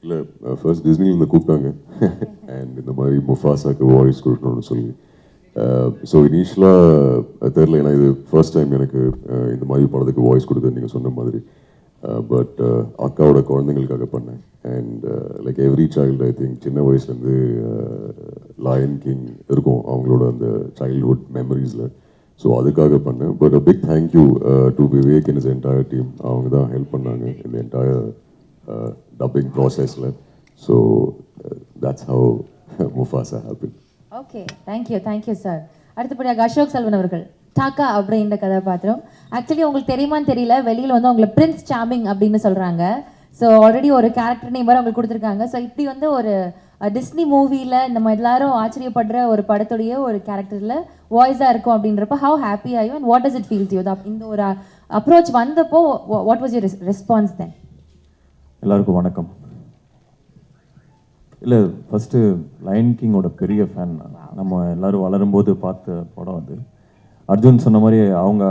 இல்லை ஃபர்ஸ்ட் டிஸ்னிலேருந்து கூப்பிட்டாங்க அண்ட் இந்த மாதிரி முஃபாசாக்கு வாய்ஸ் கொடுக்கணும்னு சொல்லி ஸோ இனிஷியலாக தெரில ஏன்னா இது ஃபர்ஸ்ட் டைம் எனக்கு இந்த மாதிரி படத்துக்கு வாய்ஸ் கொடுத்தது நீங்கள் சொன்ன மாதிரி பட் அக்காவோட குழந்தைங்களுக்காக பண்ணேன் and like every child I think சின்ன வயசுலேருந்து லயன் கிங் இருக்கும் அவங்களோட அந்த சைல்ட்ஹுட் மெமரிஸில் ஸோ அதுக்காக பண்ணேன் but big thank you to Vivek in is entire team அவங்க தான் ஹெல்ப் பண்ணாங்க இந்த என்டையர் dubbing processல so that's how Mufasa happened. Okay thank you sir. அடுத்தபடியாக அசோக் செல்வன் அவர்கள் டாக்கா அப்படின்ற கதாபாத்திரம் ஆக்சுவலி உங்களுக்கு தெரியுமான்னு தெரியல, வெளியில் வந்து உங்களை பிரின்ஸ் சார்மிங் அப்படின்னு சொல்கிறாங்க. ஸோ ஆல்ரெடி ஒரு கேரக்டர் நேம் வரை உங்களுக்கு கொடுத்துருக்காங்க. ஸோ இப்படி வந்து ஒரு டிஸ்னி மூவியில் நம்ம எல்லாரும் ஆச்சரியப்படுற ஒரு படத்துடைய ஒரு கேரக்டரில் வாய்ஸாக இருக்கும் அப்படின்றப்ப ஹவு ஹாப்பி ஆகும் and what does it feel you இந்த ஒரு அப்ரோச் வந்தப்போ வாட் வாஸ் யூர் ரெஸ்பான்ஸ் தென்? எல்லாருக்கும் வணக்கம். இல்லை ஃபஸ்ட்டு லயன் கிங்கோட பெரிய ஃபேன். நம்ம எல்லோரும் வளரும்போது பார்த்த படம் அது. அர்ஜுன் சொன்ன மாதிரி அவங்க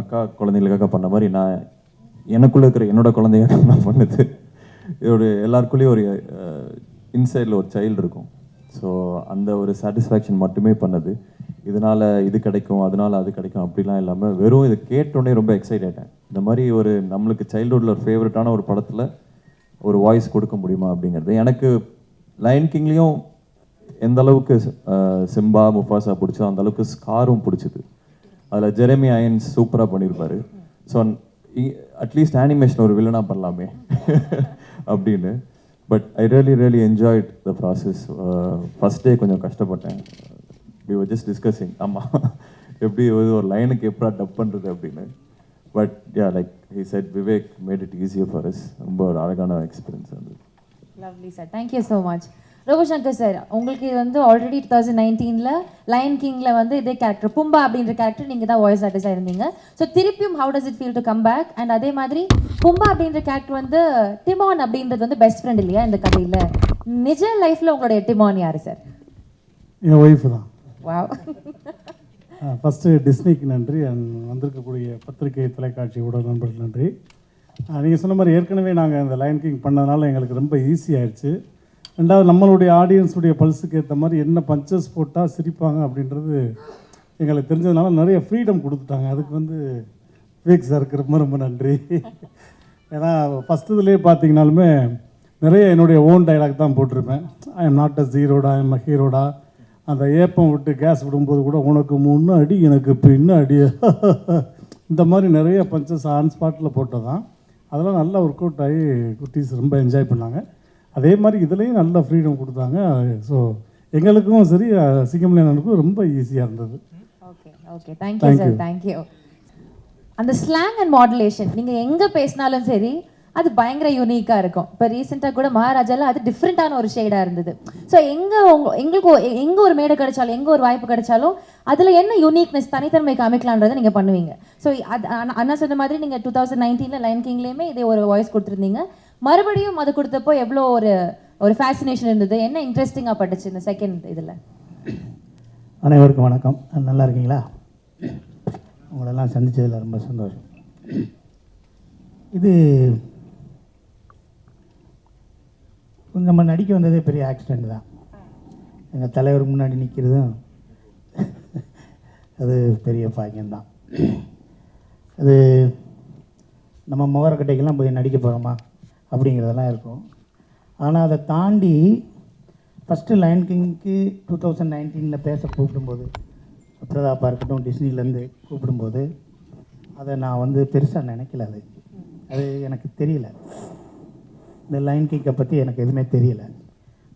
அக்கா குழந்தைங்களுக்காக பண்ண மாதிரி நான் எனக்குள்ளே இருக்கிற என்னோட குழந்தைங்க நான் பண்ணது. இதோட எல்லாருக்குள்ளேயும் ஒரு இன்சைடில் ஒரு சைல்டு இருக்கும். ஸோ அந்த ஒரு சாட்டிஸ்ஃபேக்ஷன் மட்டுமே பண்ணது. இதனால் இது கிடைக்கும் அதனால் அது கிடைக்கும் அப்படிலாம் இல்லாமல் வெறும் இதை கேட்டோடனே ரொம்ப எக்ஸைட் ஆகிட்டேன். இந்த மாதிரி ஒரு நம்மளுக்கு சைல்டுஹுட்டில் ஒரு ஃபேவரட்டான ஒரு படத்தில் ஒரு வாய்ஸ் கொடுக்க முடியுமா அப்படிங்கிறது. எனக்கு லயன் கிங்லேயும் எந்த அளவுக்கு சிம்பா முஃபாசா பிடிச்சோ அந்த அளவுக்கு ஸ்காரும் பிடிச்சிது. அதில் ஜெரமி அயன்ஸ் சூப்பராக பண்ணியிருப்பார். ஸோ அட்லீஸ்ட் அனிமேஷன் ஒரு வில்லனாக பண்ணலாமே அப்படின்னு. But I really enjoyed the process. First day கொஞ்சம் கஷ்டப்பட்டேன். வி வர் ஜஸ்ட் டிஸ்கஸிங் ஆமாம் எப்படி ஒரு லைனுக்கு எப்படா டப் பண்ணுறது அப்படின்னு. But yeah like he said Vivek made it easier for us. ரொம்ப ஒரு அழகான எக்ஸ்பீரியன்ஸ் அது. Lovely sir, thank you so much. Robo Shankar sir, உங்களுக்கு வந்து ஆல்ரெடி 2019 லயன் கிங்ல வந்து இதே கேரக்டர் பும்பா அப்படின்ற கேரக்டர் நீங்கள் தான் வாய்ஸ் ஆர்டிஸ்டாக இருந்தீங்க. ஸோ திருப்பியும் how does it feel to come back? And அதே மாதிரி பும்பா அப்படின்ற கேரக்டர் வந்து டிமான் அப்படின்றது வந்து பெஸ்ட் ஃப்ரெண்ட் இல்லையா இந்த கதையில்? நிஜ லைஃப்பில் உங்களுடைய டிமான் யார் சார்? என் ஒய்ஃபு தான். வாவ். ஃபஸ்ட்டு டிஸ்னிக்கு நன்றி அண்ட் வந்திருக்கக்கூடிய பத்திரிகை தொலைக்காட்சி ஊடக நண்பர்கள் நன்றி. நீங்கள் சொன்ன மாதிரி ஏற்கனவே நாங்கள் இந்த லயன் கிங் பண்ணதுனால எங்களுக்கு ரொம்ப ஈஸி ஆயிடுச்சு. ரெண்டாவது நம்மளுடைய ஆடியன்ஸுடைய பல்ஸுக்கு ஏற்ற மாதிரி என்ன பஞ்சஸ் போட்டால் சிரிப்பாங்க அப்படின்றது எங்களுக்கு தெரிஞ்சதுனால நிறைய ஃப்ரீடம் கொடுத்துட்டாங்க. அதுக்கு வந்து விவேக் சாருக்கு ரொம்ப ரொம்ப நன்றி. ஏன்னா ஃபஸ்ட்டு இதுலேயே பார்த்தீங்கனாலுமே நிறைய என்னுடைய ஓன் டைலாக் தான் போட்டிருப்பேன். ஐ எம் நாட் அ ஜீரோடா, ஐ எம் அ ஹீரோடா. அந்த ஏப்பம் விட்டு கேஸ் விடும்போது கூட உனக்கு முன்னாடி எனக்கு பின்னாடி இந்த மாதிரி நிறைய பஞ்சஸ் ஆன் ஸ்பாட்டில் போட்டதான். அதெல்லாம் நல்லா ஒர்க் அவுட் ஆகி குட்டீஸ் ரொம்ப என்ஜாய் பண்ணாங்க. அதே மாதிரி இதுலேயும் நல்ல ஃப்ரீடம் கொடுத்தாங்க. ஸோ எங்களுக்கும் சரி சிங்கம்லேனுக்கும் ரொம்ப ஈஸியாக இருந்தது. Okay thank you sir, thank you. அந்த ஸ்லாங் அண்ட் மாடுலேஷன் நீங்கள் எங்கே பேசினாலும் சரி அது பயங்கர யூனிக்காக இருக்கும். இப்போ ரீசெண்டாக கூட மகாராஜாவில் அது டிஃப்ரெண்ட்டான ஒரு ஷேடாக இருந்தது. ஸோ எங்களுக்கு எங்கே ஒரு மேடை கிடைச்சாலும் எங்கே ஒரு வாய்ப்பு கிடைச்சாலும் அதில் என்ன யூனிக்னஸ் தனித்தன்மை காமிக்கலான்றதை நீங்கள் பண்ணுவீங்க. ஸோ அது அண்ணா சொன்ன மாதிரி நீங்கள் 2019 லயன் கிங்லேயுமே இதே ஒரு வாய்ஸ் கொடுத்துருந்தீங்க. மறுபடியும் அது கொடுத்தப்போ எவ்வளோ ஒரு ஃபேசினேஷன் இருந்தது, என்ன இன்ட்ரெஸ்டிங்காக பட்டுச்சு இந்த செகண்ட் இதில்? அனைவருக்கும் வணக்கம். நல்லா இருக்கீங்களா? உங்களெல்லாம் சந்தித்ததில் ரொம்ப சந்தோஷம். இது நம்ம நடிக்க வந்ததே பெரிய ஆக்சிடெண்ட் தான். எங்கள் தலைவருக்கு முன்னாடி நிற்கிறதும் அது பெரிய பாக்கியம்தான். அது நம்ம முகரக்கட்டைக்கெல்லாம் போய் நடிக்க போகிறோமா அப்படிங்கிறதெல்லாம் இருக்கும். ஆனால் அதை தாண்டி ஃபஸ்ட்டு லயன் கிங்க்கு 2019 பேச கூப்பிடும்போது பிரதாப்பாக இருக்கட்டும் டிஸ்னிலேருந்து கூப்பிடும்போது அதை நான் வந்து பெருசாக நினைக்கல. அது எனக்கு தெரியல. இந்த லயன் கிங்கை பற்றி எனக்கு எதுவுமே தெரியல.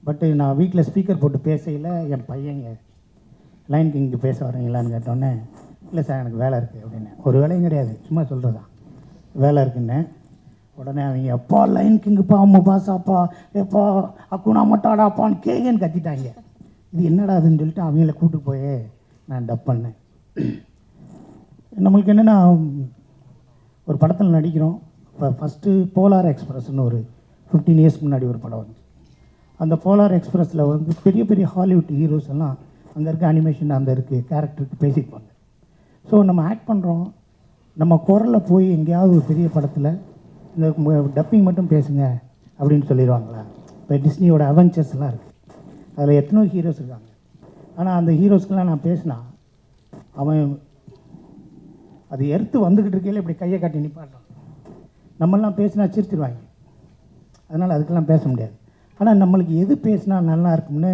பட்டு நான் வீட்டில் ஸ்பீக்கர் போட்டு பேசையில் என் பையங்க லயன் கிங்க்கு பேச வரீங்களான்னு கேட்டோன்னே இல்லை சார் எனக்கு வேலை இருக்குது அப்படின்னு. ஒரு வேலையும் கிடையாது, சும்மா சொல்கிறதா வேலை இருக்குன்னு. உடனே அவங்க அப்பா லயன் கிங்குப்பா அம்மா பாசாப்பா எப்பா அக்குனா மட்டாடாப்பான்னு கேங்கன்னு கத்திட்டாங்க. இது என்னடா அதுன்னு சொல்லிட்டு அவங்கள கூப்பிட்டு போய் நான் டப் பண்ணேன். நம்மளுக்கு என்னென்னா ஒரு படத்தில் நடிக்கிறோம். இப்போ ஃபஸ்ட்டு போலார் எக்ஸ்பிரஸ்ன்னு ஒரு 15 இயர்ஸ் முன்னாடி ஒரு படம் வந்துச்சு. அந்த போலார் எக்ஸ்பிரஸில் வந்து பெரிய பெரிய ஹாலிவுட் ஹீரோஸ் எல்லாம் அங்கே இருக்க அனிமேஷன் அந்த இருக்குது கேரக்டருக்கு பேசிப்பாங்க. ஸோ நம்ம ஆக்ட் பண்ணுறோம், நம்ம குரலில் போய் எங்கேயாவது ஒரு பெரிய படத்தில் இந்த டப்பிங் மட்டும் பேசுங்க அப்படின்னு சொல்லிடுவாங்களா? இப்போ டிஸ்னியோட அவெஞ்சர்ஸ்லாம் இருக்குது, அதில் எத்தனோ ஹீரோஸ் இருக்காங்க. ஆனால் அந்த ஹீரோஸ்க்கெலாம் நான் பேசினா அவன் அது எடுத்து வந்துக்கிட்டு இருக்கையில் இப்படி கையை காட்டி நிப்பாட்டான். நம்மளாம் பேசினா சிரிச்சிருவாங்க, அதனால் அதுக்கெல்லாம் பேச முடியாது. ஆனால் நம்மளுக்கு எது பேசினா நல்லா இருக்கும்னு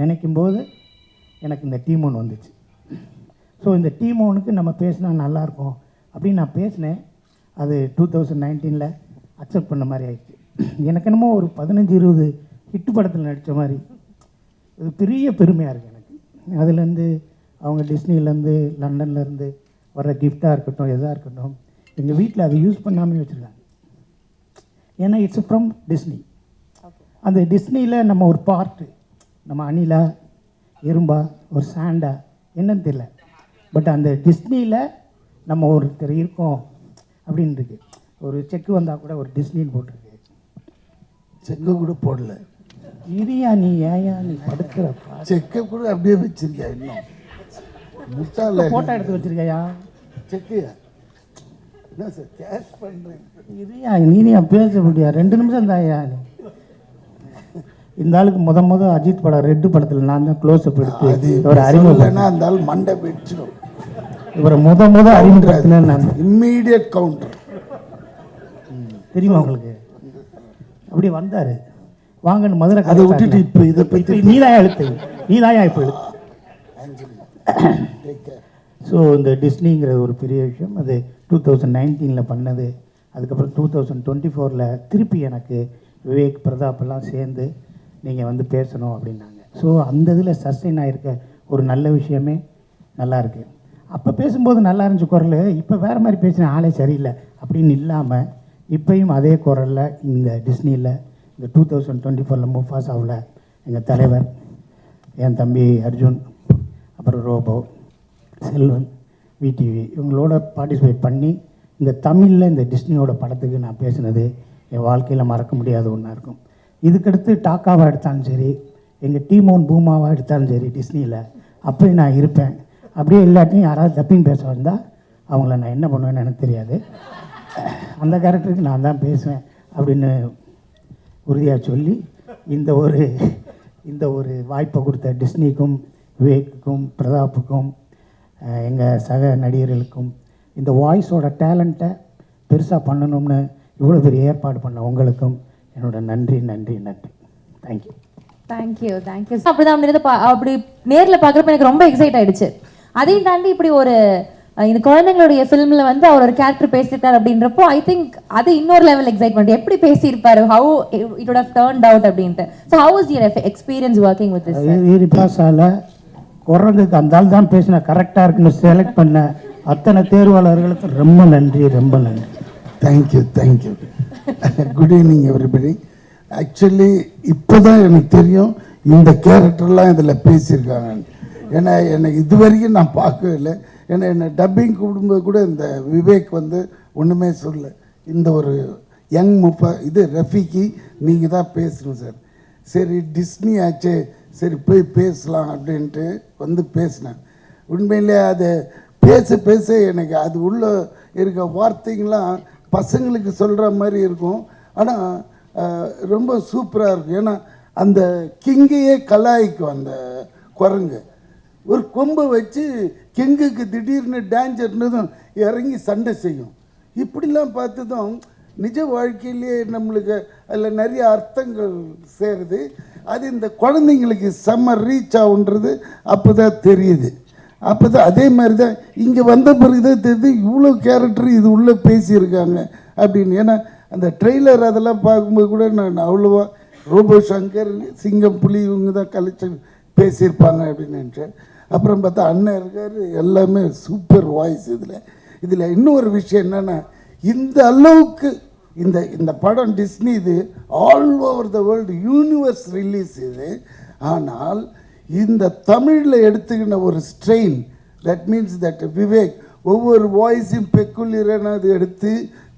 நினைக்கும்போது எனக்கு இந்த டீம் ஒன்று வந்துச்சு. ஸோ இந்த டீம் ஒன்றுக்கு நம்ம பேசினா நல்லாயிருக்கும் அப்படின்னு நான் பேசினேன். அது 2019 அக்செப்ட் பண்ண மாதிரி ஆயிடுச்சு. எனக்கு என்னமோ ஒரு 15-20 ஹிட்டு படத்தில் நடித்த மாதிரி இது பெரிய பெருமையாக இருக்குது எனக்கு. அதுலேருந்து அவங்க டிஸ்னிலேருந்து லண்டன்லேருந்து வர்ற கிஃப்டாக இருக்கட்டும், எதாக இருக்கட்டும், எங்கள் வீட்டில் அதை யூஸ் பண்ணாமே வச்சுருக்காங்க. ஏன்னா இட்ஸ் ஃப்ரம் டிஸ்னி. அந்த டிஸ்னியில் நம்ம ஒரு பார்ட்டு, நம்ம அணிலா, எறும்பா, ஒரு சாண்டா என்னன்னு தெரியல, பட் அந்த டிஸ்னியில் நம்ம ஒருத்தர் இருக்கோம் அப்படின்னு இருக்கு. ஒரு செக்கு வந்தால் கூட ஒரு டிஸ்னின்னு போட்டிருக்கு, செக்கை கூட போடல. இரியா நீ ஏயா நீ படுக்கிற செக்கை கூட அப்படியே வச்சிருக்கியா? இன்னும் முட்டாள ஃபோட்டோ எடுத்து வச்சிருக்கையா? செக்கையா? என்ன சார் கேஷ் பண்ணுறேன்? இரியா நீ பேச முடியாது, 2 நிமிஷம் தாயா நீ. இந்த ஆளுக்கு முத அஜித் படம் ரெட்டு படத்தில் நான் தான் க்ளோஸ்அப் எடுத்து இவரை அறிமுகம். அந்த ஆள் மண்டை வெடிச்சிடும். இவரை முத அறிமுகப்படுத்தினேன் நான். இம்மீடியட் கவுண்டர் தெரியுமா உங்களுக்கு? அப்படி வந்தார், வாங்கன்னு மதுரை அதை விட்டுட்டு இப்போ இதை பற்றி நீதாயா எழுத்து, நீதாயா இப்போ எழுத்து. ஸோ இந்த டிஸ்னிங்கிறது ஒரு பெரிய விஷயம். அது 2019 பண்ணது. அதுக்கப்புறம் 2024 திருப்பி எனக்கு விவேக், பிரதாப் எல்லாம் சேர்ந்து நீங்கள் வந்து பேசணும் அப்படின்னாங்க. ஸோ அந்த இதில் சஸ்டெயின் ஆகிருக்க ஒரு நல்ல விஷயமே நல்லா இருக்குது. அப்போ பேசும்போது நல்லா இருந்துச்சு குரல், இப்போ வேறு மாதிரி பேசின ஆளே சரியில்லை அப்படின்னு இல்லாமல் இப்போயும் அதே குரலில் இந்த டிஸ்னியில் இந்த 2024 முஃபாசாவில் எங்கள் தலைவர், என் தம்பி அர்ஜுன், அப்புறம் ரோபோ, செல்வன், விடிவி இவங்களோட பார்ட்டிசிபேட் பண்ணி இந்த தமிழில் இந்த டிஸ்னியோட படத்துக்கு நான் பேசினது என் வாழ்க்கையில் மறக்க முடியாத ஒன்றா இருக்கும். இதுக்கடுத்து டாக்காவாக எடுத்தாலும் சரி, எங்கள் டீமோன் பூமாவாக எடுத்தாலும் சரி, டிஸ்னியில் அப்படி நான் இருப்பேன். அப்படியே இல்லாட்டியும் யாராவது டப்பிங் பேச வந்தால் அவங்கள நான் என்ன பண்ணுவேன்னு எனக்கு தெரியாது, அந்த கேரக்டருக்கு நான் தான் பேசுவேன் அப்படின்னு உறுதியாக சொல்லி இந்த ஒரு வாய்ப்பை கொடுத்த டிஸ்னிக்கும், விவேக்குக்கும், பிரதாப்புக்கும், எங்கள் சக நடிகர்களுக்கும், இந்த வாய்ஸோட டேலண்ட்டை பெருசாக பண்ணணும்னு இவ்வளோ பெரிய ஏற்பாடு பண்ண உங்களுக்கும் என்னோட நன்றி நன்றி நன்றி. Thank you thank you thank you. அப்படிதான் இருந்து அப்படி நேரில் பார்க்குறப்ப எனக்கு ரொம்ப எக்ஸைட் ஆயிடுச்சு. அதையும் தாண்டி இப்படி ஒரு இந்த குழந்தைங்களுடைய ஃபிலிமில் வந்து அவர் ஒரு கேரக்டர் பேசியிருக்காரு அப்படின்றப்போ ஐ திங்க் அது இன்னொரு லெவல் எக்ஸைட்மெண்ட். எப்படி பேசியிருப்பாரு, how it would have turned out அப்படின்ட்டு. So how was your experience working with this? ஈரிபாசால குரங்குக்கு அந்த ஆள் தான் பேசினா கரெக்டாக இருக்குன்னு செலக்ட் பண்ண அத்தனை தேர்வாளர்களுக்கு ரொம்ப நன்றி, ரொம்ப நன்றி. Thank you. Good evening everybody. Actually இப்போ தான் எனக்கு தெரியும் இந்த கேரக்டர்லாம் இதில் பேசியிருக்காங்க. ஏன்னா எனக்கு இது வரைக்கும் நான் பார்க்கவே இல்லை. ஏன்னா என்னை டப்பிங் கூடும்போது கூட இந்த விவேக் வந்து ஒன்றுமே சொல்ல, இந்த ஒரு யங் இது ரஃபிக்கு நீங்கள் தான் பேசணும் சார். சரி டிஸ்னி ஆச்சே, சரி போய் பேசலாம் அப்படின்ட்டு வந்து பேசினேன். உண்மையிலே அது பேச எனக்கு அது உள்ள இருக்க வார்த்தைங்களாம் பசங்களுக்கு சொல்கிற மாதிரி இருக்கும். ஆனால் ரொம்ப சூப்பராக இருக்கும். ஏன்னா அந்த கிங்கையே கலாய்க்கும் அந்த குரங்கு. ஒரு கொம்பை வச்சு கிங்குக்கு திடீர்னு டேஞ்சர்னதும் இறங்கி சண்டை செய்யும். இப்படிலாம் பார்த்ததும் நிஜ வாழ்க்கையிலேயே நம்மளுக்கு அதில் நிறைய அர்த்தங்கள் சேருது. அது இந்த குழந்தைங்களுக்கு செம்ம ரீச் ஆகுன்றது அப்போ தான் தெரியுது. அப்போ தான் அதே மாதிரி தான் இங்கே வந்த பிறகு தான் தெரியுது இவ்வளோ கேரக்டர் இது உள்ளே பேசியிருக்காங்க அப்படின்னு. ஏன்னா அந்த ட்ரெய்லர் அதெல்லாம் பார்க்கும்போது கூட நான் அவ்வளோவா ரோபோ சங்கர், சிங்கம், புலி இவங்க தான் கலைச்சு பேசியிருப்பாங்க அப்படின்னு நினச்சேன். அப்புறம் பார்த்தா அண்ணன் இருக்கார், எல்லாமே சூப்பர் வாய்ஸ். இதில் இன்னொரு விஷயம் என்னென்னா, இந்த அளவுக்கு இந்த படம் டிஸ்னி இது all over the world universe release இது. ஆனால் இந்த தமிழில் எடுத்துக்கின ஒரு strain, that means that Vivek ஒவ்வொரு வாய்ஸையும் பெக்குலியரான அது எடுத்து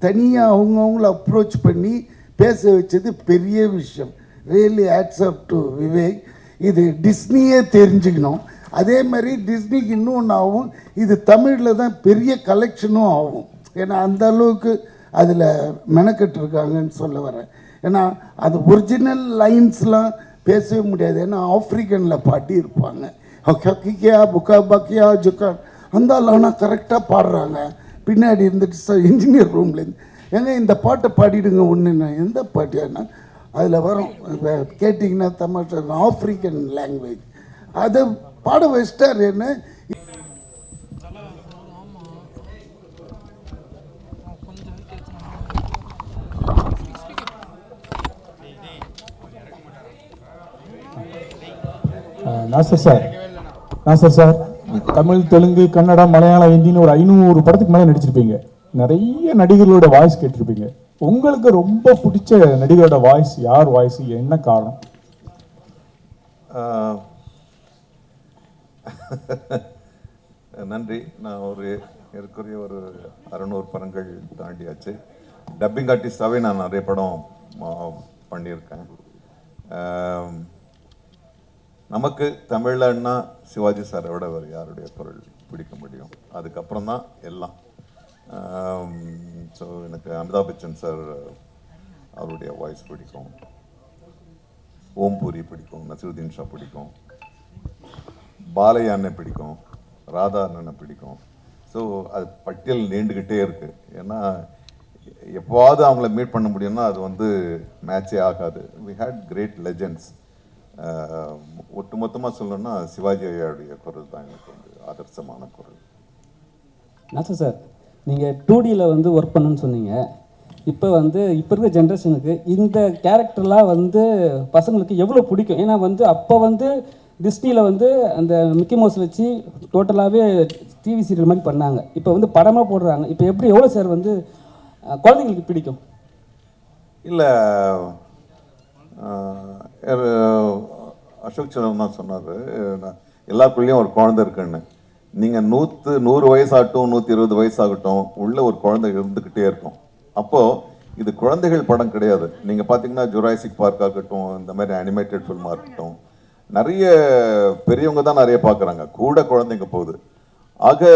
தனியாக அவங்கவுங்கள அப்ரோச் பண்ணி பேச வச்சது பெரிய விஷயம். Really hats up to Vivek. இது டிஸ்னியே தெரிஞ்சுக்கணும். அதே மாதிரி டிஸ்னிக்கு இன்னும் ஒன்று ஆகும், இது தமிழில் தான் பெரிய கலெக்ஷனும் ஆகும். ஏன்னா அந்த அளவுக்கு அதில் மெனக்கெட்டுருக்காங்கன்னு சொல்ல வரேன். ஏன்னா அது ஒரிஜினல் லைன்ஸ்லாம் பேசவே முடியாது. ஏன்னா ஆஃப்ரிக்கனில் பாட்டி இருப்பாங்க, ஹக்கியா புக்கா பக்கியா ஜுக்கா அந்த ஆனால் கரெக்டாக பாடுறாங்க. பின்னாடி இருந்துட்டு இன்ஜினியர் ரூம்லேருந்து ஏங்க இந்த பாட்டை பாடிடுங்க ஒன்றுண்ணா. எந்த பாட்டியானா அதில் வரும் கேட்டிங்கன்னா தமாஷா ஆஃப்ரிக்கன் லாங்குவேஜ் அதை பாட வச்சிட்டார். என்ன நாசர் சார் தமிழ், தெலுங்கு, கன்னடம், மலையாளம், ஹிந்தின்னு ஒரு 500 படத்துக்கு மேலே நடிச்சிருப்பீங்க. நிறைய நடிகர்களோட வாய்ஸ் கேட்டிருப்பீங்க. உங்களுக்கு ரொம்ப பிடிச்ச நடிகரோட வாய்ஸ் யார் வாய்ஸ், என்ன காரணம்? நன்றி. நான் ஏற்கனவே ஒரு 600 படங்கள் தாண்டியாச்சு. டப்பிங் ஆர்டிஸ்டாகவே நான் நிறைய படம் பண்ணியிருக்கேன். நமக்கு தமிழ்லன்னா சிவாஜி சாரோட வேறு யாருடைய குரல் பிடிக்க முடியும்? அதுக்கப்புறம் தான் எல்லாம். ஸோ எனக்கு அமிதாப் பச்சன் சார் அவருடைய வாய்ஸ் பிடிக்கும், ஓம்பூரி பிடிக்கும், நசிருதீன் ஷா பிடிக்கும், பாலையா அண்ணன் பிடிக்கும், ராதா அண்ணனை பிடிக்கும். ஸோ அது பட்டியல் நீண்டுக்கிட்டே இருக்குது. ஏன்னா எப்போவாவது அவங்கள மீட் பண்ண முடியும்னா அது வந்து மேட்சே ஆகாது. We had great legends. ஒட்டுமொத்தமாக சொல்லணும்னா சிவாஜி ஐயாவுடைய குரல் தான் எனக்கு வந்து ஆதர்சமான குரல். நாசர் சார், நீங்கள் 2Dயில் வந்து ஒர்க் பண்ணுன்னு சொன்னீங்க. இப்போ இருக்க ஜென்ரேஷனுக்கு இந்த கேரக்டர்லாம் பசங்களுக்கு எவ்வளோ பிடிக்கும்? ஏன்னா அப்போ டிஸ்னியில் அந்த மிக்கி மவுஸ் வச்சு டோட்டலாகவே டிவி சீரியல் மாதிரி பண்ணாங்க. இப்போ படமாக போடுறாங்க. இப்போ எப்படி எவ்வளோ சார் குழந்தைங்களுக்கு பிடிக்கும்? இல்லை, அசோக் செல்வன் தான் சொன்னார், எல்லாருக்குள்ளேயும் ஒரு குழந்தை இருக்குன்னு. நீங்கள் 100 வயசாகட்டும், 120 வயசாகட்டும், உள்ள ஒரு குழந்தை இருந்துக்கிட்டே இருக்கும். அப்போது இது குழந்தைகள் படம் கிடையாது. நீங்கள் பார்த்தீங்கன்னா ஜுராசிக் பார்க் ஆகட்டும், இந்த மாதிரி அனிமேட்டட் ஃபில்மாக இருக்கட்டும், நிறைய பெரியவங்க தான் நிறைய பார்க்குறாங்க, கூட குழந்தைங்க போகுது. ஆக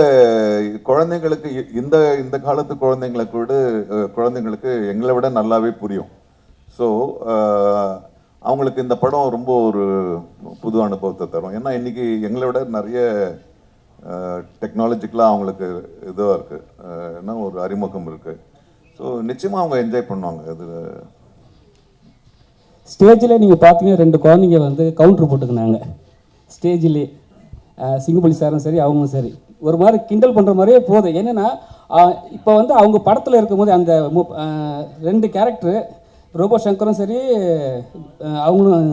குழந்தைங்களுக்கு இந்த காலத்து குழந்தைங்களுக்கு எங்களை விட நல்லாவே புரியும். ஸோ அவங்களுக்கு இந்த படம் ரொம்ப ஒரு புது அனுபவத்தை தரும். ஏன்னா இன்றைக்கி எங்களை விட நிறைய டெக்னாலஜிக்கலாக அவங்களுக்கு இதுவாக இருக்குது, ஏன்னா ஒரு அறிமுகம் இருக்குது. ஸோ நிச்சயமாக அவங்க என்ஜாய் பண்ணுவாங்க. அது ஸ்டேஜில் நீங்கள் பார்த்தீங்கன்னா 2 குழந்தைங்க கவுண்டர் போட்டுக்கினாங்க ஸ்டேஜிலே. சிங்கப்பள்ளி சாரும் சரி, அவங்களும் சரி, ஒரு மாதிரி கிண்டல் பண்ணுற மாதிரியே போகுது. என்னென்னா இப்போ அவங்க படத்தில் இருக்கும்போது அந்த 2 கேரக்டரு, ரோபோ சங்கரும் சரி, அவங்களும்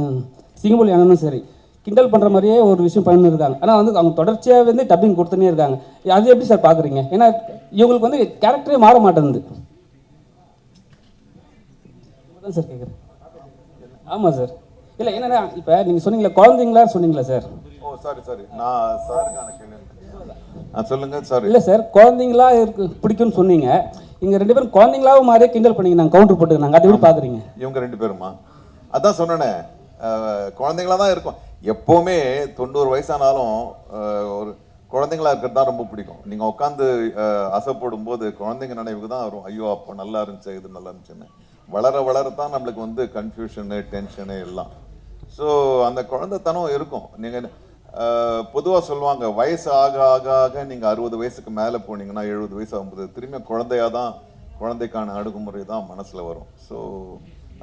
சிங்கப்பள்ளி அண்ணனும் சரி, கிண்டல் பண்ணுற மாதிரியே ஒரு விஷயம் பண்ணிருக்காங்க. ஆனால் அவங்க தொடர்ச்சியாக டப்பிங் கொடுத்துனே இருக்காங்க. அது எப்படி சார் பார்க்குறீங்க? ஏன்னா இவங்களுக்கு கேரக்டரே மாற மாட்டேங்குது தான் சார் கேட்குறேன். ஆமாம் சார். இல்லை என்னன்னா இப்போ நீங்கள் சொன்னீங்களா குழந்தைங்களா சொன்னீங்களா சார்? ஓ சாரி, நான் சாருக்கான கேள்வி சொல்லுங்கள் சார். இல்லை சார், குழந்தைங்களா பிடிக்கும்னு சொன்னீங்க. இங்கே 2 பேரும் குழந்தைங்களாவும் மாதிரியே கிண்டல் பண்ணீங்க, நாங்கள் கவுண்டர் போட்டுக்கிறாங்க. அதை எப்படி பார்க்குறீங்க? இவங்க 2 பேருமா? அதான் சொன்னேனே, குழந்தைங்களா தான் இருக்கும். எப்போவுமே 90 வயசானாலும் ஒரு குழந்தைங்களா இருக்கிறது தான் ரொம்ப பிடிக்கும். நீங்கள் உட்காந்து அசைப்படும் போது குழந்தைங்க நினைவுக்கு தான் வரும், ஐயோ அப்போ நல்லா இருந்துச்சு, இது நல்லா இருந்துச்சுன்னு. வளரத்தான் நம்மளுக்கு கன்ஃபியூஷனு, டென்ஷனு எல்லாம். ஸோ அந்த குழந்தைத்தனம் இருக்கும். நீங்கள் பொதுவாக சொல்லுவாங்க, வயசு ஆக ஆக ஆக நீங்கள் 60 வயசுக்கு மேலே போனீங்கன்னா 70 வயசு ஆகும்போது திரும்பி குழந்தைக்கான அணுகுமுறை தான் மனசில் வரும். ஸோ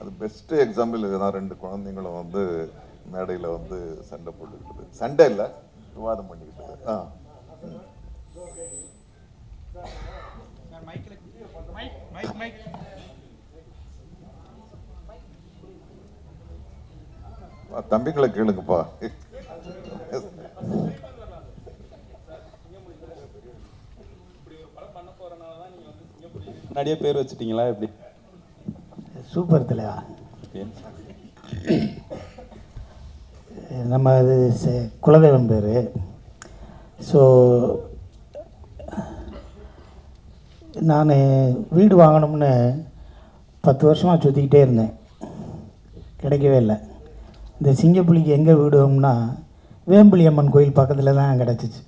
அது பெஸ்ட்டு எக்ஸாம்பிள் இதுதான். 2 குழந்தைங்களும் மேடையில் சண்டை போட்டுக்கிட்டது, சண்டை இல்லை விவாதம் பண்ணிக்கிட்டது. தம்பிகளை கேளுங்கப்பா. நிறைய பேர் வச்சுட்டீங்களா எப்படி? சூப்பர் தலைவா. நம்ம அது குலதெய்வம் பேர். ஸோ நான் வீடு வாங்கணும்னு 10 வருஷமாக சுற்றிக்கிட்டே இருந்தேன், கிடைக்கவே இல்லை. இந்த சிங்கப்புலிக்கு எங்கே வீடு வேணும்னா வேம்புலி அம்மன் கோயில் பக்கத்தில் தான் கிடச்சிச்சு.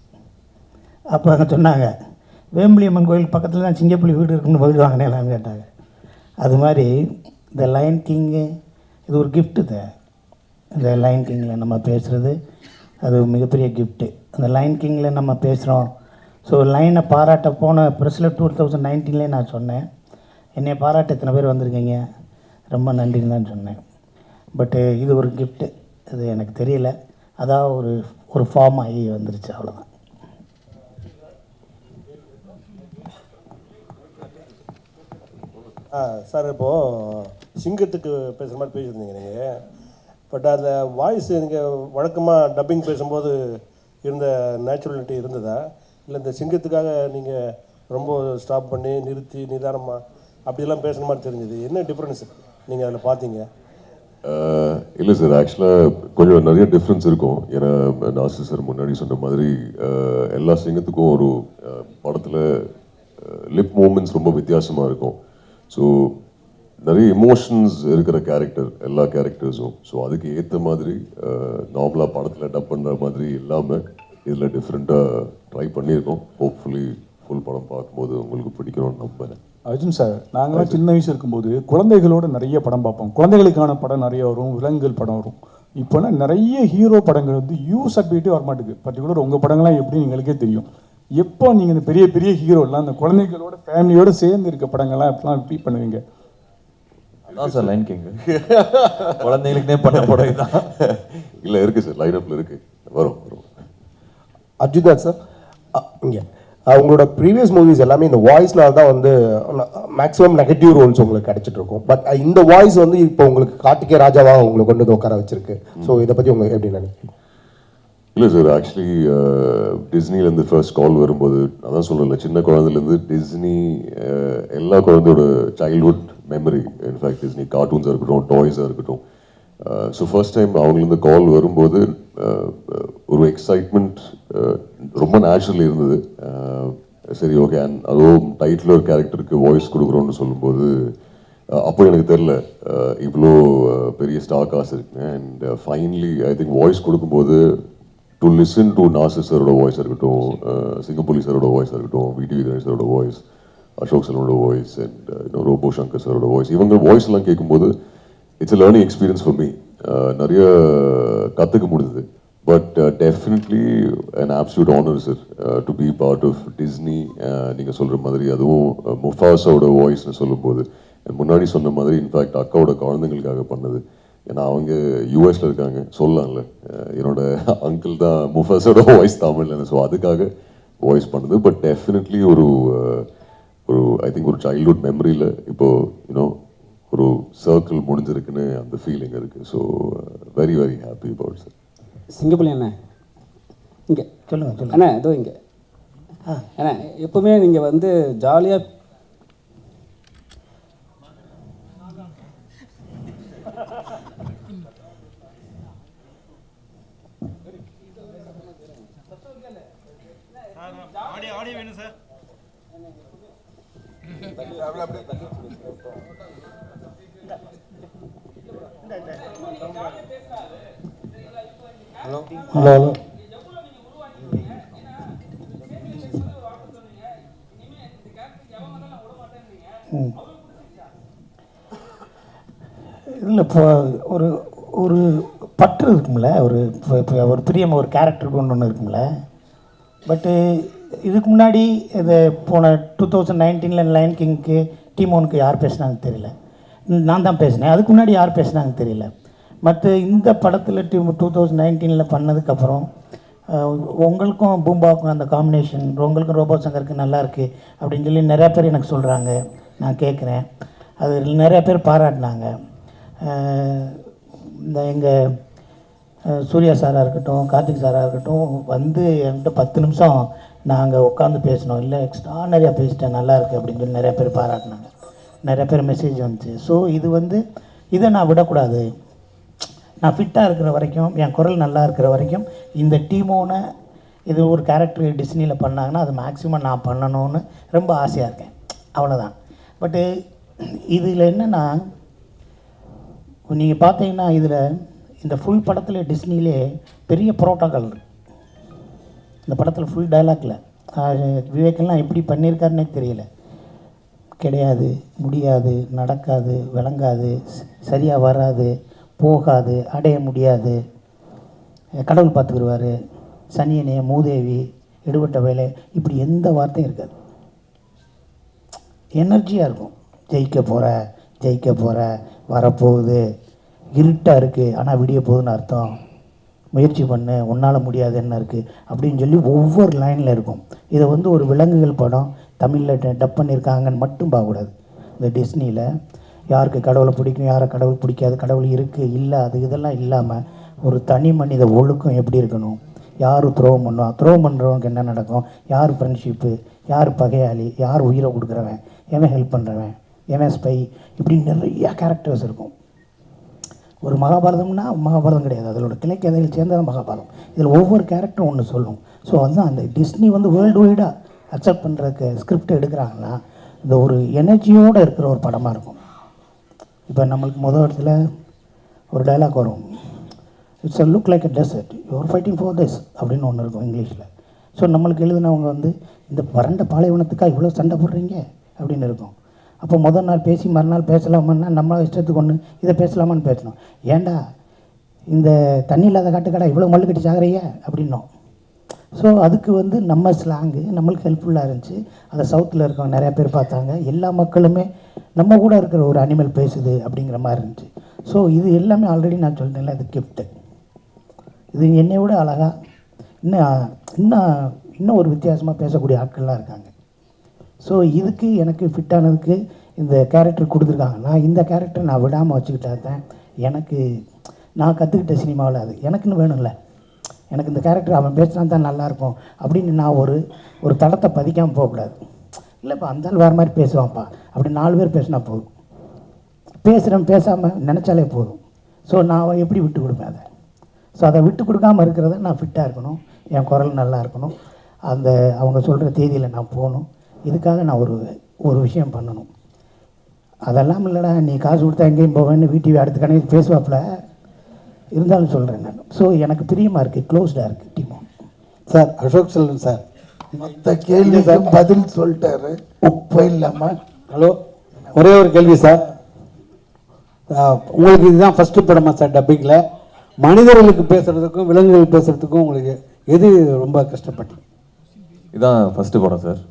அப்போ அங்கே சொன்னாங்க, வேம்புலி அம்மன் கோயில் பக்கத்தில் தான் சிங்கப்புலி வீடு இருக்குன்னு வீடு வாங்கினேலான்னு கேட்டாங்க. அது மாதிரி இந்த லைன் கிங்கு இது ஒரு கிஃப்ட்டு தான். இந்த லைன் கிங்கில் நம்ம பேசுகிறது அது ஒரு மிகப்பெரிய கிஃப்ட்டு. அந்த லைன் கிங்கில் நம்ம பேசுகிறோம். ஸோ லைனை பாராட்ட போன ப்ரெஸ்ஸில் 2019 நான் சொன்னேன், என்னை பாராட்ட இத்தனை பேர் வந்திருக்கீங்க, ரொம்ப நன்றின்னு தான் சொன்னேன். பட்டு இது ஒரு கிஃப்ட்டு, இது எனக்கு தெரியல, அதான் ஒரு ஃபார்ம் ஆகி வந்துருச்சு, அவ்வளோதான். சார், இப்போது சிங்கத்துக்கு பேசுகிற மாதிரி பேசியிருந்தீங்க நீங்கள். பட் அதில் வாய்ஸ் நீங்கள் வழக்கமாக டப்பிங் பேசும்போது இருந்த நேச்சுரலிட்டி இருந்ததா, இல்லை இந்த சிங்கத்துக்காக நீங்கள் ரொம்ப ஸ்டாப் பண்ணி நிறுத்தி நிதானமாக அப்படியெல்லாம் பேசுகிற மாதிரி தெரிஞ்சது? என்ன டிஃப்ரென்ஸ் நீங்கள் அதில் பார்த்தீங்க? இல்லை சார், ஆக்சுவலாக கொஞ்சம் நிறைய டிஃப்ரென்ஸ் இருக்கும். ஏன்னா நாசர் சார் முன்னாடி சொன்ன மாதிரி எல்லா சிங்கத்துக்கும் ஒரு படத்தில் லிப் மூமெண்ட்ஸ் ரொம்ப வித்தியாசமாக இருக்கும். ஸோ நிறைய எமோஷன்ஸ் இருக்கிற கேரக்டர் எல்லா கேரக்டர்ஸும். ஸோ அதுக்கு ஏற்ற மாதிரி நார்மலாக படத்தில் டப் பண்ணுற மாதிரி இல்லாமல் இதில் டிஃப்ரெண்ட்டாக ட்ரை பண்ணியிருக்கோம். ஹோப்ஃபுல்லி ஃபுல் படம் பார்க்கும்போது உங்களுக்கு பிடிக்கணும்னு நம்புறேன். அர்ஜுன் சார், நாங்களாம் சின்ன வயசு இருக்கும்போது குழந்தைகளோட நிறைய படம் பார்ப்போம். குழந்தைகளுக்கான படம் நிறைய வரும், விலங்குகள் படம் வரும். இப்போனா நிறைய ஹீரோ படங்கள் வந்து யூ சர்டிஃபிகேட்டே வரமாட்டேங்குது. பர்டிகுலர் உங்கள் படங்கள்லாம் எப்படி எங்களுக்கே தெரியும். எப்போ நீங்கள் இந்த பெரிய பெரிய ஹீரோலாம் அந்த குழந்தைகளோட ஃபேமிலியோடு சேர்ந்து இருக்க படங்கள்லாம் எப்படிலாம் எப்படி பண்ணுவீங்க? அதான் சார் லைன் கிங் குழந்தைகளுக்குனே பண்ண படம் தான். இல்லை இருக்குது சார், லைனப்பில் இருக்குது, வரும். அர்ஜுன் சார், இங்கே உங்களோட ப்ரீவியஸ் மூவிஸ் எல்லாமே இந்த வாய்ஸ்னால தான் வந்து மேக்ஸிமம் நெகட்டிவ் ரோல்ஸ் உங்களுக்கு கிடைச்சிட்டு இருக்கும். பட் இந்த வாய்ஸ் வந்து இப்போ உங்களுக்கு கார்த்திகே ராஜாவாக உங்களை கொண்டு வந்து உட்கார வச்சிருக்கு. ஸோ இதை பற்றி உங்களுக்கு எப்படி நினைக்கிறீங்க? இல்லை சார், ஆக்சுவலி டிஸ்னிலேருந்து ஃபர்ஸ்ட் கால் வரும்போது அதான் சொல்லலை, சின்ன குழந்தைலேருந்து டிஸ்னி எல்லா குழந்தையோட சைல்ட்ஹுட் மெமரி. இன்ஃபேக்ட் டிஸ்னி கார்ட்டூன்ஸாக இருக்கட்டும், டாய்ஸாக இருக்கட்டும். ஸோ ஃபர்ஸ்ட் டைம் அவங்களுக்கு கால் வரும்போது ஒரு எக்ஸைட்மெண்ட் ரொம்ப நேச்சுரலி இருந்தது. சரி, ஓகே, அண்ட் அதுவும் டைட்டில் ஒரு கேரக்டருக்கு வாய்ஸ் கொடுக்குறோன்னு சொல்லும்போது அப்போ எனக்கு தெரில இவ்வளோ பெரிய ஸ்டார் காசு இருக்குங்க. And finally I think voice கொடுக்கும்போது டு லிசன் டு நாசர் சாரோட வாய்ஸாக இருக்கட்டும், சிங்கப்புலி சாரோட வாய்ஸாக இருக்கட்டும், விடிவி கணேஷ் சாரோட வாய்ஸ், அசோக் சலனோட வாய்ஸ், அண்ட் ரோபோ சங்கர் சாரோட வாய்ஸ், இவங்க வாய்ஸ் எல்லாம் கேட்கும்போது it's a learning experience for me. நிறைய கற்றுக்க முடியுது. But definitely an absolute honour sir to be part of Disney. நீங்கள் சொல்கிற மாதிரி அதுவும் முஃபாஸாவோட வாய்ஸ்னு சொல்லும்போது முன்னாடி சொன்ன மாதிரி இன்ஃபேக்ட் அக்காவோட குழந்தைங்களுக்காக பண்ணது. ஏன்னா அவங்க யூஎஸில் இருக்காங்க, சொல்லலாம்ல, என்னோட அங்கிள் தான் முஃபாஸோட வாய்ஸ் தமிழ்ல. ஸோ அதுக்காக வாய்ஸ் பண்ணது. பட் டெஃபினெட்லி ஒரு ஐ திங்க் ஒரு சைல்ட்ஹுட் மெமரியில் இப்போது யூனோ ஒரு சர்க்கிள் முடிஞ்சிருக்குன்னு அந்த ஃபீலிங் இருக்குது. So very very happy about sir. Singampuli அண்ணா இங்கே சொல்லுங்கள் அண்ணா, இதோ இங்கே அண்ணா, எப்போவுமே நீங்கள் வந்து ஜாலியாக ஹலோ இல்லை, இப்போ ஒரு பற்று இருக்கும்ல, இப்போ ஒரு பிரியம் ஒரு கேரக்டருக்கு ஒன்று இருக்கும்ல. பட்டு இதுக்கு முன்னாடி இது போன 2019 லைன் கிங்க்கு டீமோனுக்கு யார் பேசுனாங்க தெரியல, நான் தான் பேசினேன். அதுக்கு முன்னாடி யார் பேசுனாங்க தெரியல. மற்ற இந்த படத்தில் 2019 பண்ணதுக்கப்புறம் உங்களுக்கும் பூம்பாவுக்கும் அந்த காம்பினேஷன், உங்களுக்கும் ரோபோ சங்கருக்கு நல்லாயிருக்கு அப்படின்னு சொல்லி நிறையா பேர் எனக்கு சொல்கிறாங்க. நான் கேட்குறேன், அது நிறையா பேர் பாராட்டினாங்க. இந்த எங்கள் சூர்யா சாராக இருக்கட்டும், கார்த்திக் சாராக இருக்கட்டும், வந்து என்கிட்ட 10 நிமிஷம் நாங்கள் உட்காந்து பேசினோம். இல்லை, எக்ஸ்ட்ரானரியாக பேசிட்டேன், நல்லா இருக்குது அப்படின்னு சொல்லி நிறையா பேர் பாராட்டினாங்க. நிறைய பேர் மெசேஜ் வந்துச்சு. ஸோ இது வந்து இதை நான் விடக்கூடாது. நான் ஃபிட்டாக இருக்கிற வரைக்கும், என் குரல் நல்லா இருக்கிற வரைக்கும், இந்த டீமோனை இது ஒரு கேரக்டர் டிஸ்னியில் பண்ணாங்கன்னா அது மேக்ஸிமம் நான் பண்ணணும்னு ரொம்ப ஆசையாக இருக்கேன், அவ்வளோதான். பட்டு இதில் என்னென்னா, நீங்கள் பார்த்தீங்கன்னா இதில் இந்த ஃபுல் படத்தில் டிஸ்னிலே பெரிய புரோட்டோக்கால் இருக்குது. இந்த படத்தில் ஃபுல் டைலாக்ல விவேக்கெல்லாம் எப்படி பண்ணியிருக்காருன்னே தெரியல. கிடையாது, முடியாது, நடக்காது, விளங்காது, சரியாக வராது, போகாது, அடைய முடியாது, கடவுள் பார்த்துக்கிடுவார், சனியனே, மூதேவி, எடுபட்ட வேலை, இப்படி எந்த வார்த்தையும் இருக்காது. எனர்ஜியாக இருக்கும். ஜெயிக்க போகிற வரப்போகுது, இருட்டாக இருக்குது ஆனால் விடிய போகுதுன்னு அர்த்தம், முயற்சி பண்ணு, உன்னால் முடியாது என்ன இருக்குது அப்படின்னு சொல்லி ஒவ்வொரு லைனில் இருக்கும். இதை வந்து ஒரு விலங்குகள் படம் தமிழில் டப் பண்ணியிருக்காங்கன்னு மட்டும் பார்க்கக்கூடாது. இந்த டிஸ்னியில் யாருக்கு கடவுளை பிடிக்கும், யாரை கடவுள் பிடிக்காது, கடவுள் இருக்குது இல்லை அது இதெல்லாம் இல்லாமல் ஒரு தனி மனித ஒழுக்கம் எப்படி இருக்கணும், யார் துரோகம் பண்ணுவான், துரோகம் பண்ணுறவனுக்கு என்ன நடக்கும், யார் ஃப்ரெண்ட்ஷிப்பு, யார் பகையாளி, யார் உயிரை கொடுக்குறவன், எவன் ஹெல்ப் பண்ணுறவன், எவன் ஸ்பை, இப்படி நிறையா கேரக்டர்ஸ் இருக்கும். ஒரு மகாபாரதம்னா மகாபாரதம் கிடையாது, அதோட கிளைக்கதைகள் சேர்ந்தது மகாபாரதம். இதில் ஒவ்வொரு கேரக்டரும் ஒன்று சொல்லும். ஸோ அதுதான் அந்த டிஸ்னி வந்து வேர்ல்டு வைடாக அக்செப்ட் பண்ணுறதுக்கு ஸ்கிரிப்ட் எடுக்கிறாங்கன்னா இந்த ஒரு எனர்ஜியோடு இருக்கிற ஒரு படமாக இருக்கும். இப்போ நம்மளுக்கு முதல் இடத்துல ஒரு டைலாக் வரும், it's a look like a desert, you're fighting for this அப்படின்னு ஒன்று இருக்கும் இங்கிலீஷில். ஸோ நம்மளுக்கு எழுதினவங்க வந்து இந்த வறண்ட பாலைவனத்துக்காக இவ்வளோ சண்டை போடுறீங்க அப்படின்னு இருக்கும். அப்போ முதல் நாள் பேசி மறுநாள் பேசலாமான்னா நம்ம இஷ்டத்துக்கு ஒன்று இதை பேசலாமான்னு பேசணும். ஏன்டா இந்த தண்ணி இல்லாத காட்டுக்கடா இவ்வளோ மல்லு கட்டி சாகுறைய அப்படின்னோம். ஸோ அதுக்கு வந்து நம்ம ஸ்லாங்கு நம்மளுக்கு ஹெல்ப்ஃபுல்லாக இருந்துச்சு. அதை சவுத்தில் இருக்கவங்க நிறையா பேர் பார்த்தாங்க. எல்லா மக்களுமே நம்ம கூட இருக்கிற ஒரு அனிமல் பேசுது அப்படிங்கிற மாதிரி இருந்துச்சு. ஸோ இது எல்லாமே ஆல்ரெடி நான் சொல்லிட்டேன்ல, இது கிஃப்ட்டு. இது என்னை விட அழகாக இன்னும் ஒரு வித்தியாசமாக பேசக்கூடிய ஆட்கள்லாம் இருக்காங்க. ஸோ இதுக்கு எனக்கு ஃபிட்டானதுக்கு இந்த கேரக்டர் கொடுத்துருக்காங்க. நான் இந்த கேரக்டர் நான் விடாமல் வச்சுக்கிட்டா தான் எனக்கு நான் கற்றுக்கிட்ட சினிமாவில் அது எனக்குன்னு வேணும்ல. எனக்கு இந்த கேரக்டர் அவன் பேசினா தான் நல்லாயிருக்கும் அப்படின்னு நான் ஒரு தடத்தை பதிக்காமல் போகக்கூடாது. இல்லைப்பா அந்த ஆள் வேறு மாதிரி பேசுவான்ப்பா அப்படி 4 பேர் பேசினா போதும், பேசுகிறேன் பேசாமல் நினச்சாலே போதும். ஸோ நான் எப்படி விட்டு கொடுப்பேன் அதை. ஸோ அதை விட்டு கொடுக்காமல் இருக்கிறத நான் ஃபிட்டாக இருக்கணும், என் குரல் நல்லா இருக்கணும், அந்த அவங்க சொல்கிற தேதியில் நான் போகணும். இதுக்காக நான் ஒரு விஷயம் பண்ணணும். அதெல்லாம் இல்லைடா நீ காசு கொடுத்தா எங்கேயும் போவேன்னு வீட்டு அடுத்த கணக்கு பேசுவாப்பில் இருந்தாலும் சொல்கிறேன் நான். ஸோ எனக்கு பிரியமாக இருக்குது, க்ளோஸ்டாக இருக்குது demo. Sir Ashok Selvan sir மொத்த கேள்விக்கு பதில் சொல்லிட்டாரு உப்பே இல்லாமல். ஹலோ, ஒரே ஒரு கேள்வி சார். உங்களுக்கு இதுதான் ஃபஸ்ட்டு படமா சார் டப்பிங்கில்? மனிதர்களுக்கு பேசுகிறதுக்கும் விலங்குகள் பேசுகிறதுக்கும் உங்களுக்கு எது ரொம்ப கஷ்டப்பட்டீங்க? இதான் ஃபஸ்ட்டு படம் சார்.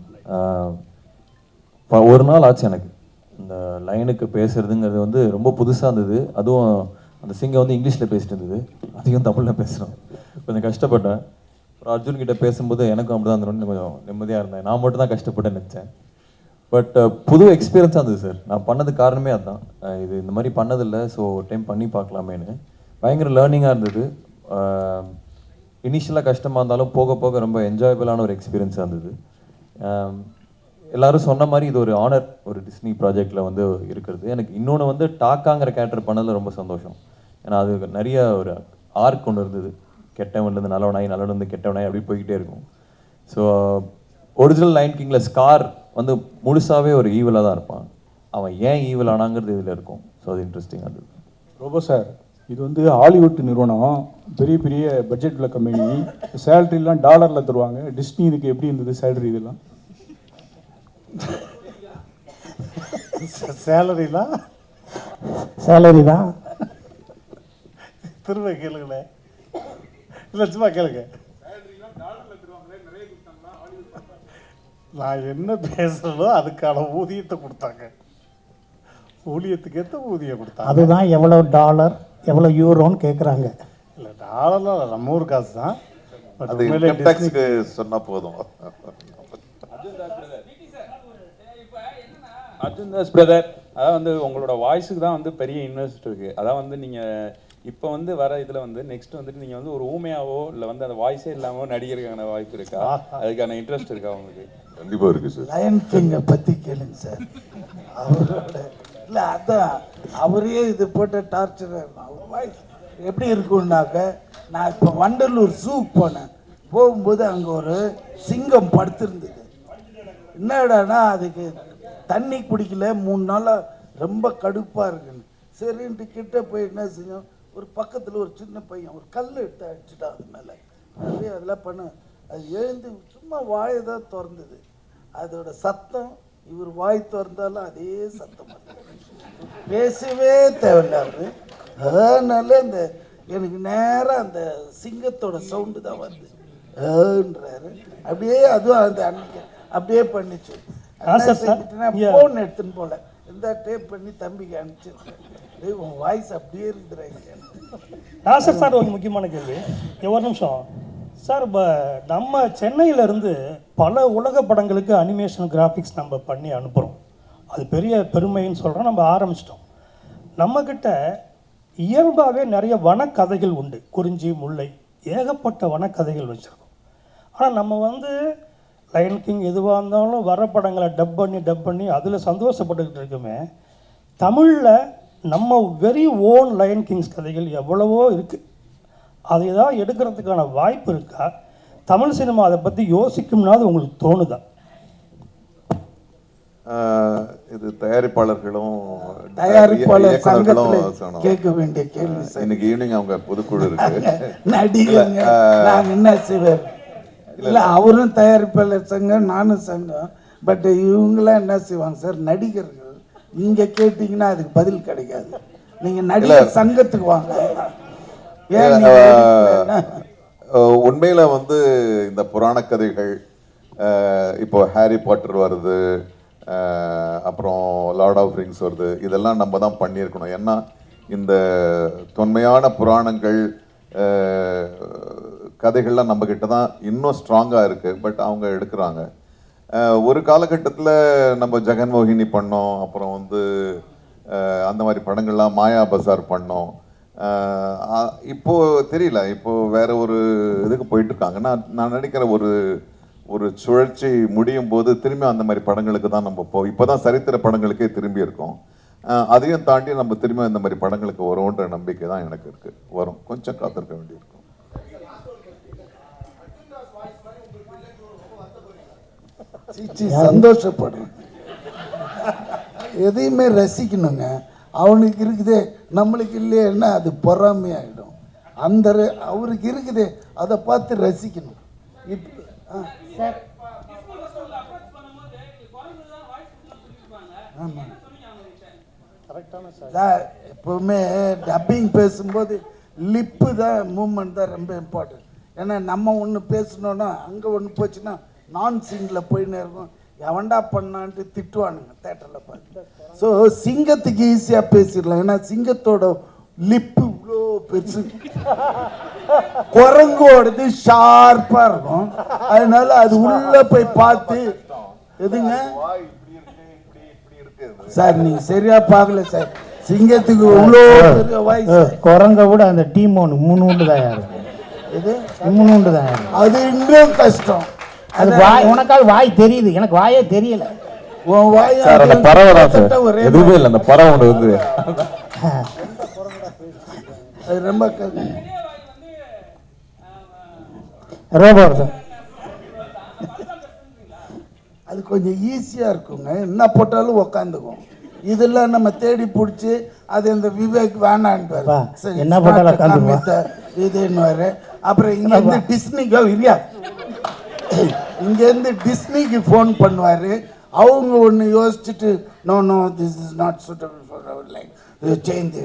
ஒரு நாள் ஆச்சு எனக்கு இந்த லைனுக்கு பேசுறதுங்கிறது வந்து ரொம்ப புதுசாக இருந்தது. அதுவும் அந்த சிங்கை வந்து இங்கிலீஷில் பேசிட்டு இருந்தது, அதிகம் தமிழில் பேசுகிறோம். கொஞ்சம் கஷ்டப்பட்டேன். அப்புறம் அர்ஜுன் கிட்ட பேசும்போது எனக்கும் அப்படி தான் இருந்தோன்னு கொஞ்சம் நிம்மதியாக இருந்தேன். நான் மட்டும் தான் கஷ்டப்பட்டேன்னு நினச்சேன். பட் புது எக்ஸ்பீரியன்ஸாக இருந்தது சார். நான் பண்ணதுக்கு காரணமே அதுதான். இது இந்த மாதிரி பண்ணதில்லை, ஸோ ஒரு டைம் பண்ணி பார்க்கலாமேன்னு. பயங்கர லேர்னிங்காக இருந்தது. இனிஷியலாக கஷ்டமாக இருந்தாலும் போக போக ரொம்ப என்ஜாயபிளான ஒரு எக்ஸ்பீரியன்ஸாக இருந்தது. எல்லாரும் சொன்ன மாதிரி இது ஒரு ஆனர், ஒரு டிஸ்னி ப்ராஜெக்டில் வந்து இருக்கிறது. எனக்கு இன்னொன்று வந்து டாக்காங்கிற கேரக்டர் பண்ணதில் ரொம்ப சந்தோஷம். ஏன்னா அது நிறைய ஒரு ஆர்க் ஒன்று இருந்தது. கெட்டவன்லேருந்து நல்லவனாய், நல்லவன்லேருந்து கெட்டவனாய் அப்படி போய்கிட்டே இருக்கும். ஸோ ஒரிஜினல் லைன் கிங்கில் ஸ்கார் வந்து முழுசாகவே ஒரு ஈவலாக தான் இருப்பான். அவன் ஏன் ஈவல் ஆனாங்கிறது இதில் இருக்கும். ஸோ அது இன்ட்ரெஸ்டிங்காக இருந்தது. ரோபோ சார், இது வந்து ஹாலிவுட் நிறுவனம், பெரிய பெரிய பட்ஜெட் உள்ள கம்பெனி, சேலரிலாம் டாலரில் தருவாங்க. டிஸ்னி இதுக்கு எப்படி இருந்தது சேலரி? இதெல்லாம் சேலரி தான். திரும்ப கேளுங்களேன், இல்லை சும்மா கேளுங்க. நான் என்ன பேசுறதோ அதுக்கான ஊதியத்தை கொடுத்தாங்க, ஊழியத்துக்கு ஏற்ற ஊதியம் கொடுத்தாங்க. அதுதான் எவ்வளோ டாலர் எவ்வளோ யூரோன்னு கேட்குறாங்க. இல்லை டாலர்லாம் நம்ம ஊர் காசு தான். அது இன்கம் டாக்ஸ்க்கு சொன்னா போதும். அர்ஜுன் தாஸ் பிரதர், அதான் வந்து உங்களோட வாய்ஸுக்கு தான் வந்து பெரிய இன்வெஸ்ட் இருக்குது. அதான் வந்து நீங்கள் இப்போ வந்து வர இதில் வந்து நெக்ஸ்ட் வந்துட்டு நீங்கள் வந்து ஒரு ஊமையாவோ இல்லை வந்து அந்த வாய்ஸே இல்லாமல் நடிகருக்கான வாய்ப்பு இருக்கா? அதுக்கான இன்ட்ரெஸ்ட் இருக்கா உங்களுக்கு? கண்டிப்பாக இருக்குது சார். லயன் கிங்கை பற்றி கேளுங்க சார். அவரோட இல்லை அதான் அவரே இது போட்ட டார்ச்சர். அவர் வாய்ஸ் எப்படி இருக்குன்னாக்க, நான் இப்போ வண்டலூர் ஜூக்கு போனேன். போகும்போது அங்கே ஒரு சிங்கம் படுத்திருந்தது. என்னடானா அதுக்கு தண்ணி குடிக்கல 3 நாளாக, ரொம்ப கடுப்பாக இருக்குன்னு. சரின்ட்டு கிட்ட போய் என்ன செஞ்சோம், ஒரு பக்கத்தில் ஒரு சின்ன பையன் ஒரு கல் எடுத்து அடிச்சுட்டா அது மேலே. அப்படியே அதெல்லாம் பண்ண அது எழுந்து சும்மா வாயை தான் திறந்தது. அதோட சத்தம் இவர் வாய் திறந்தாலும் அதே சத்தம் பேசவே தேவையில்ல அவரு. அதனால இந்த எனக்கு நேராக அந்த சிங்கத்தோட சவுண்டு தான் வருது ஏன்றாரு. அப்படியே அதுவும் அந்த அன்னைக்கு அப்படியே பண்ணிச்சு. ஃபோன் எடுத்துன்னு போல இந்த டேப் பண்ணி தம்பிக்கு அனுப்பிச்சிருக்கேன். உன் வாய்ஸ் அப்படியே இருக்குறாங்க. நாசர் சார் ஒரு முக்கியமான கேள்வி. ஒரு நிமிஷம் சார், இப்போ நம்ம சென்னையிலேருந்து பல உலக படங்களுக்கு அனிமேஷன் கிராஃபிக்ஸ் நம்ம பண்ணி அனுப்புகிறோம். அது பெரிய பெருமைன்னு சொல்கிறோம். நம்ம ஆரம்பிச்சிட்டோம். நம்மக்கிட்ட இயல்பாகவே நிறைய வனக்கதைகள் உண்டு. குறிஞ்சி, முல்லை, ஏகப்பட்ட வனக்கதைகள் வச்சுருக்கோம். ஆனால் நம்ம வந்து லயன் கிங் எதுவாக இருந்தாலும் வர படங்களை டப் பண்ணி அதில் சந்தோஷப்பட்டுக்கிட்டு இருக்குமே. தமிழில் நம்ம வெரி ஓன் லயன் கிங்ஸ் கதைகள் எவ்வளவோ இருக்குது. அதை தான் எடுக்கிறதுக்கான வாய்ப்பு இருக்கா? தமிழ் சினிமா அதை பற்றி யோசிக்கும்னாது உங்களுக்கு தோணுதா? இது தயாரிப்பாளர்களும் கேட்க வேண்டிய கேள்வி. இன்னைக்கு ஈவினிங் அவங்க பொதுக்குழு இருக்கு. நடிகங்க நாங்கள் என்ன செய்வார் இல்லை, அவரும் தயாரிப்பாளர் சங்கம், நானும் சங்கம். பட் இவங்களாம் என்ன செய்வாங்க சார், நடிகர்கள் நீங்க கேட்டீங்கன்னா அதுக்கு பதில் கிடைக்காது. நீங்க நடிகர் சங்கத்துக்கு வாங்க. உண்மையில வந்து இந்த புராண கதைகள், இப்போ ஹாரி பாட்டர் வருது, அப்புறம் லார்ட் ஆஃப் ரிங்ஸ் வருது, இதெல்லாம் நம்ம தான் பண்ணியிருக்கணும். ஏன்னா இந்த தொன்மையான புராணங்கள் கதைகள்லாம் நம்மக்கிட்ட தான் இன்னும் ஸ்ட்ராங்காக இருக்குது. பட் அவங்க எடுக்கிறாங்க. ஒரு காலகட்டத்தில் நம்ம ஜெகன்மோகினி பண்ணோம், அப்புறம் வந்து அந்த மாதிரி படங்கள்லாம், மாயா பசார் பண்ணோம். இப்போது தெரியல, இப்போது வேற ஒரு இதுக்கு போயிட்டுருக்காங்க. நான் நினைக்கிற ஒரு சுழற்சி முடியும் போது திரும்பி அந்த மாதிரி படங்களுக்கு தான் நம்ம இப்போ தான் சரித்திர படங்களுக்கே திரும்பி இருக்கோம். அதையும் தாண்டி நம்ம திரும்பி அந்த மாதிரி படங்களுக்கு வரும்ன்ற நம்பிக்கை தான் எனக்கு இருக்குது. வரும், கொஞ்சம் காத்திருக்க வேண்டியிருக்கும். சந்தோஷப்படுறேன். எதையுமே ரசிக்கணுங்க. அவனுக்கு இருக்குதே, நம்மளுக்கு இல்லையேன்னா அது பொறாமையாயிடும். அந்த அவருக்கு இருக்குதே அதை பார்த்து ரசிக்கணும். எப்பவுமே டப்பிங் பேசும்போது லிப்பு தான், மூமெண்ட் தான் ரொம்ப இம்பார்ட்டன்ட். ஏன்னா நம்ம ஒன்று பேசணுன்னா அங்கே ஒன்று போச்சுன்னா நான் சிங்கில் போயின்னு இருக்கும். எவன்டா பண்ணான்ட்டு திட்டுவானுங்க தேட்டரில் பார்த்து. ஸோ சிங்கத்துக்கு ஈஸியாக பேசிடலாம். ஏன்னா சிங்கத்தோட லிப்பு இவ்வளோ பெருசு, குரங்கோடது ஷார்ப்பாக இருக்கும். அதனால அது உள்ள போய் பார்த்து எதுங்க சார், நீங்கள் சரியா பார்க்கல சார். சிங்கத்துக்கு இவ்வளோ பெரிய வாய்ஸ், குரங்க கூட அந்த டீம் ஒன்று 3 உண்டு தான் இருக்கு. இது 3 உண்டு தான். அது இன்னும் கஷ்டம். அது வாய், உனக்காவது வாய் தெரியுது, எனக்கு வாயே தெரியல. உன் வாய் அந்த பறவை தான் சார், எதுவுமே இல்லை. அந்த பறவை ஒன்று வந்து அது ரொம்ப ரோபோட் சார். அது கொஞ்சம் ஈஸியாக இருக்குங்க. என்ன போட்டாலும் உக்காந்துக்கும். இதெல்லாம் நம்ம தேடி பிடிச்சி அது இந்த விவேக் வேணான்ட்டு என்ன போட்டாலும் இதுன்னு. அப்புறம் இங்கேருந்து டிஸ்னிக்கோ இல்லையா, இங்கேருந்து டிஸ்னிக்கு ஃபோன் பண்ணுவார். அவங்க ஒன்று யோசிச்சுட்டு no this is not suitable for our life, change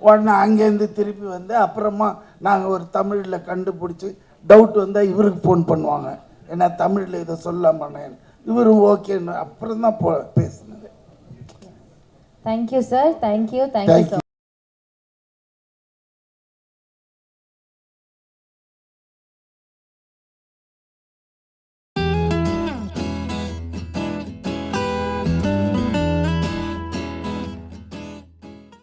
உடனே அங்கேருந்து திருப்பி வந்து அப்புறமா நாங்கள் ஒரு தமிழில் கண்டுபிடிச்சி டவுட் வந்தால் இவருக்கு ஃபோன் பண்ணுவாங்க. ஏன்னா தமிழில் இதை சொல்லாமண்ணே, இவரும் ஓகேன்னு அப்புறம் தான் பேசுனது. Thank you sir, thank you so